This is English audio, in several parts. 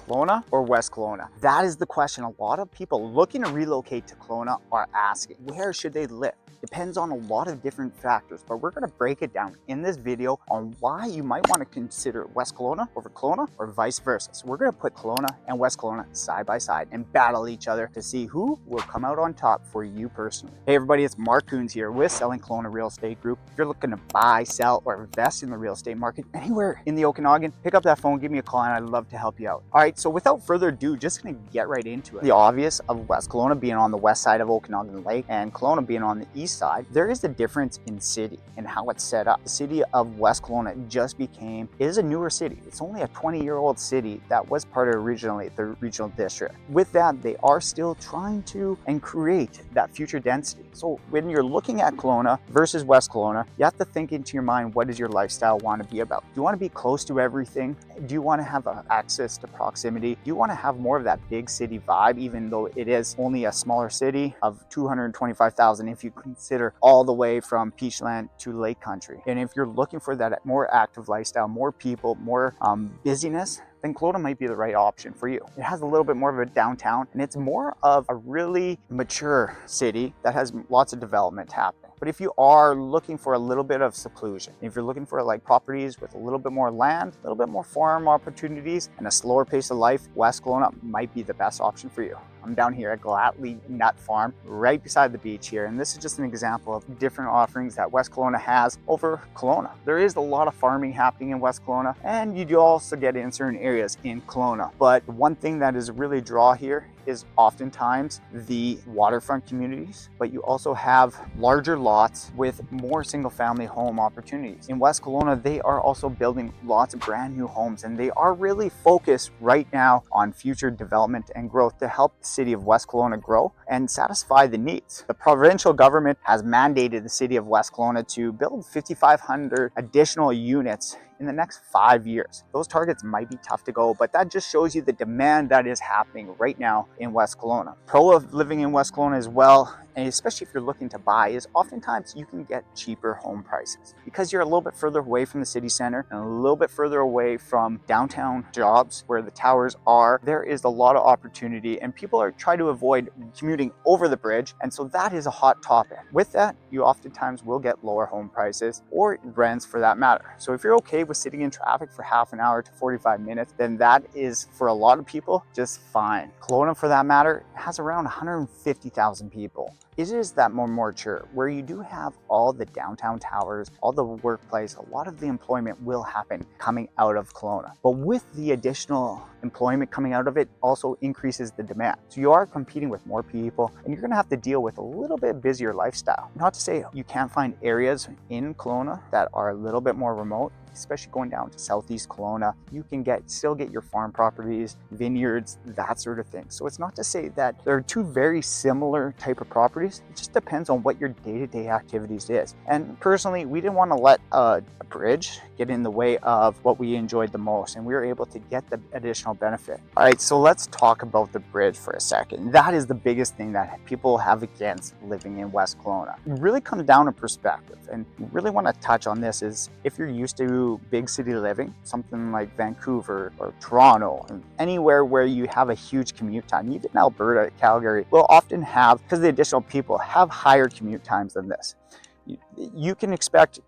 Kelowna or West Kelowna? That is the question a lot of people looking to relocate to Kelowna are asking. Where should they live? Depends on a lot of different factors, but we're going to break it down in this video on why you might want to consider West Kelowna over Kelowna or vice versa. So we're going to put Kelowna and West Kelowna side by side and battle each other to see who will come out on top for you personally. Hey everybody, it's Mark Coons here with Selling Kelowna Real Estate Group. If you're looking to buy, sell, or invest in the real estate market anywhere in the Okanagan, pick up that phone, give me a call, and I'd love to help you out. All right, so without further ado, just going to get right into it. The obvious of West Kelowna being on the west side of Okanagan Lake and Kelowna being on the east side, there is a difference in city and how it's set up. The city of West Kelowna is a newer city. It's only a 20-year-old city that was part of originally the regional district. With that, they are still trying to create that future density. So when you're looking at Kelowna versus West Kelowna, you have to think into your mind, what does your lifestyle want to be about? Do you want to be close to everything? Do you want to have access to proximity? Do you want to have more of that big city vibe, even though it is only a smaller city of 225,000 if you consider all the way from Peachland to Lake Country? And if you're looking for that more active lifestyle, more people, more busyness, then Kelowna might be the right option for you. It has a little bit more of a downtown, and it's more of a really mature city that has lots of development happening. But if you are looking for a little bit of seclusion, if you're looking for like properties with a little bit more land, a little bit more farm opportunities, and a slower pace of life, West Kelowna might be the best option for you. I'm down here at Gladley Nut Farm, right beside the beach here, and this is just an example of different offerings that West Kelowna has over Kelowna. There is a lot of farming happening in West Kelowna, and you do also get it in certain areas in Kelowna. But one thing that is really a draw here is oftentimes the waterfront communities, but you also have larger lots with more single-family home opportunities. In West Kelowna, they are also building lots of brand new homes, and they are really focused right now on future development and growth to help the city of West Kelowna grow and satisfy the needs. The provincial government has mandated the city of West Kelowna to build 5,500 additional units in the next 5 years. Those targets might be tough to go, but that just shows you the demand that is happening right now in West Kelowna. Pro of living in West Kelowna as well, and especially if you're looking to buy, is oftentimes you can get cheaper home prices because you're a little bit further away from the city center and a little bit further away from downtown jobs where the towers are. There is a lot of opportunity, and people are trying to avoid commuting over the bridge, and so that is a hot topic. With that, you oftentimes will get lower home prices or rents for that matter. So if you're okay with sitting in traffic for half an hour to 45 minutes, then that is for a lot of people just fine. Kelowna, for that matter, has around 150,000 people. It is that more mature, where you do have all the downtown towers, all the workplace, a lot of the employment will happen coming out of Kelowna. But with the additional employment coming out of it also increases the demand. So you are competing with more people, and you're gonna have to deal with a little bit busier lifestyle. Not to say you can't find areas in Kelowna that are a little bit more remote, especially going down to southeast Kelowna. You can still get your farm properties, vineyards, that sort of thing. So it's not to say that there are two very similar type of properties. It just depends on what your day-to-day activities is. And personally, we didn't want to let a bridge get in the way of what we enjoyed the most, and we were able to get the additional benefit. All right, so let's talk about the bridge for a second. That is the biggest thing that people have against living in West Kelowna. It really comes down to perspective, and you really want to touch on this is if you're used to big city living, something like Vancouver or Toronto, and anywhere where you have a huge commute time, even Alberta, Calgary, will often have, because the additional people have higher commute times than this. You can expect,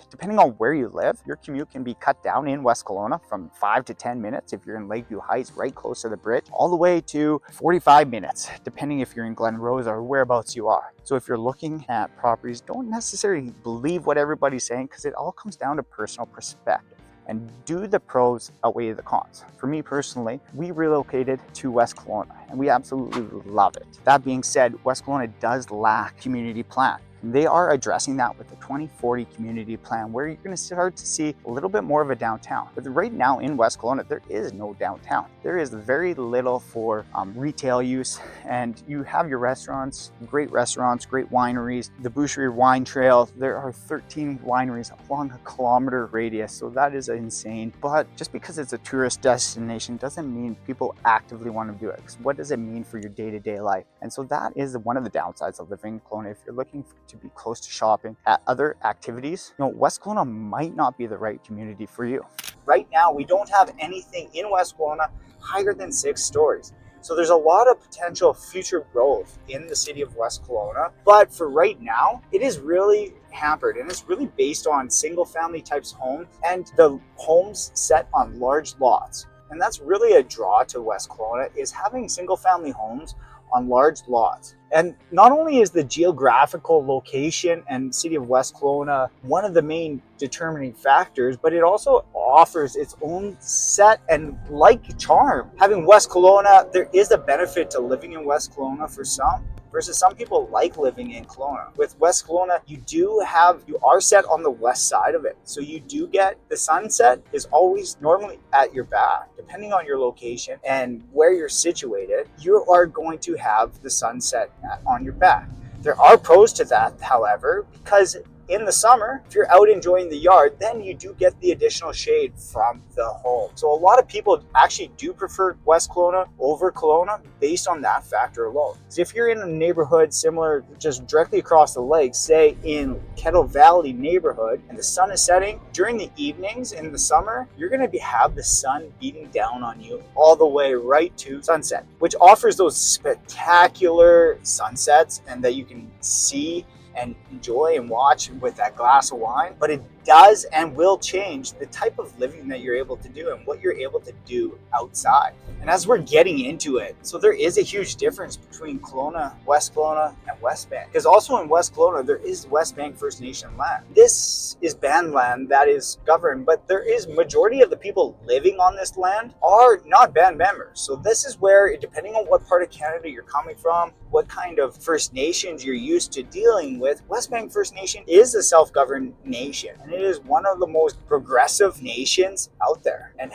depending on where you live, your commute can be cut down in West Kelowna from 5 to 10 minutes if you're in Lakeview Heights, right close to the bridge, all the way to 45 minutes, depending if you're in Glen Rosa or whereabouts you are. So if you're looking at properties, don't necessarily believe what everybody's saying, because it all comes down to personal perspective. And do the pros outweigh the cons? For me personally, we relocated to West Kelowna, and we absolutely love it. That being said, West Kelowna does lack community plan. They are addressing that with the 2040 community plan, where you're going to start to see a little bit more of a downtown. But right now in West Kelowna, there is no downtown. There is very little for retail use, and you have your restaurants, great wineries, the Boucherie Wine Trail. There are 13 wineries along a kilometer radius, so that is insane. But just because it's a tourist destination doesn't mean people actively want to do it. Because what does it mean for your day-to-day life? And so that is one of the downsides of living in Kelowna. If you're looking to be close to shopping, at other activities, West Kelowna might not be the right community for you. right now we don't have anything in West Kelowna higher than 6 stories. So there's a lot of potential future growth in the city of West Kelowna. But for right now, it is really hampered, and it's really based on single family types homes and the homes set on large lots. And that's really a draw to West Kelowna, is having single family homes on large lots. And not only is the geographical location and city of West Kelowna one of the main determining factors, but it also offers its own set and like charm. Having West Kelowna, there is a benefit to living in West Kelowna for some, versus some people like living in Kelowna. With West Kelowna, you are set on the west side of it. So you do get the sunset is always normally at your back. Depending on your location and where you're situated, you are going to have the sunset on your back. There are pros to that, however, because in the summer, if you're out enjoying the yard, then you do get the additional shade from the home. So a lot of people actually do prefer West Kelowna over Kelowna based on that factor alone. So if you're in a neighborhood similar, just directly across the lake, say in Kettle Valley neighborhood, and the sun is setting during the evenings in the summer, you're going to have the sun beating down on you all the way right to sunset, which offers those spectacular sunsets and that you can see and enjoy and watch with that glass of wine. But it does and will change the type of living that you're able to do and what you're able to do outside. And as we're getting into it, so there is a huge difference between Kelowna, West Kelowna, and West Bank. Because also in West Kelowna, there is West Bank First Nation land. This is band land that is governed, but there is majority of the people living on this land are not band members. So this is where, depending on what part of Canada you're coming from, what kind of First Nations you're used to dealing with, West Bank First Nation is a self-governed nation. And it is one of the most progressive nations out there. And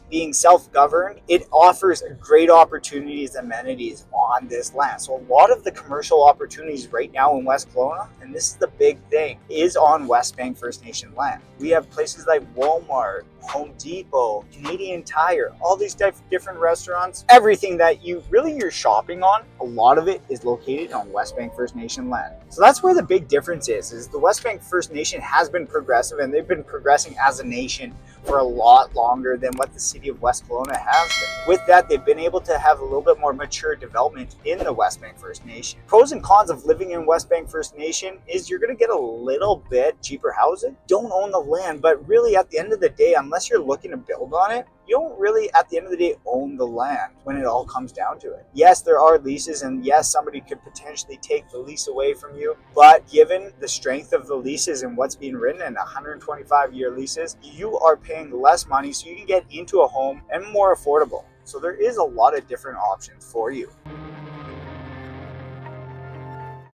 being self-governed, it offers great opportunities, amenities on this land. So a lot of the commercial opportunities right now in West Kelowna, and this is the big thing, is on West Bank First Nation land. We have places like Walmart, Home Depot, Canadian Tire, all these different restaurants. Everything that you're shopping on, a lot of it is located on West Bank First Nation land. So that's where the big difference is the West Bank First Nation has been progressive, and they've been progressing as a nation for a lot longer than what the city of West Kelowna has been. With that, they've been able to have a little bit more mature development in the West Bank First Nation. Pros and cons of living in West Bank First Nation is you're going to get a little bit cheaper housing. Don't own the land, but really at the end of the day, unless you're looking to build on it, you don't really, at the end of the day, own the land when it all comes down to it. Yes, there are leases, and yes, somebody could potentially take the lease away from you, but given the strength of the leases and what's being written in 125-year leases, you are paying less money so you can get into a home and more affordable. So there is a lot of different options for you.